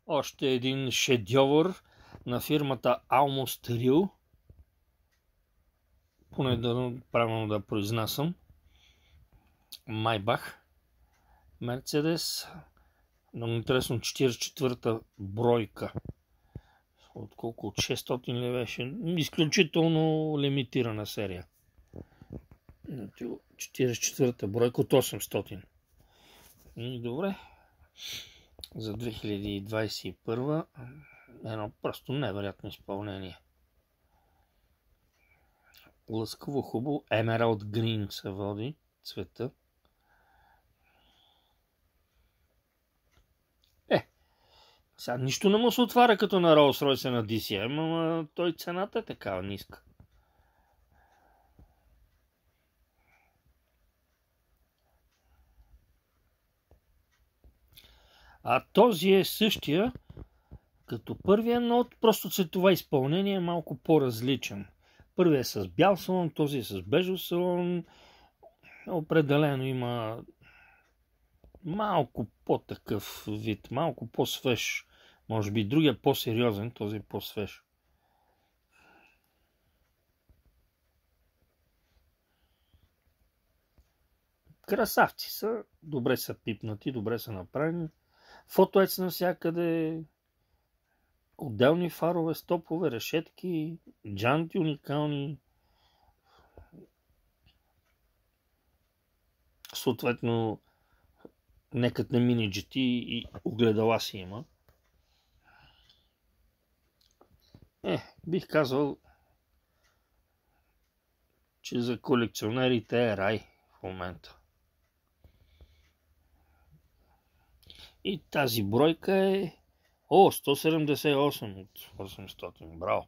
Още един шедьовър на фирмата Almost поне правилно да произнасям. Майбах. Мерцедес. Много интересно, 44-та бройка. От колко? От 600 ли беше? Изключително лимитирана серия. 44-та бройка от 800. И добре. За 2021 едно просто невероятно изпълнение. Лъскаво хубаво. Emerald Green се води цвета. Сега нищо не му се отваря като на Rolls-Royce на DCM, ама той цената е такава ниска. А този е същия като първия, но просто цветова изпълнение е малко по-различен. Първият е с бял салон, този е с бежов салон. Определено има малко по-такъв вид, малко по-свеж. Може би другия по-сериозен, този е по-свеж. Красавци са, добре са пипнати, добре са направени. Фотоец навсякъде, отделни фарове, стопове, решетки, джанти уникални. Съответно, некът на мини GT и огледала си има. Бих казал, че за колекционерите е рай в момента. И тази бройка е 178 от 800. Браво!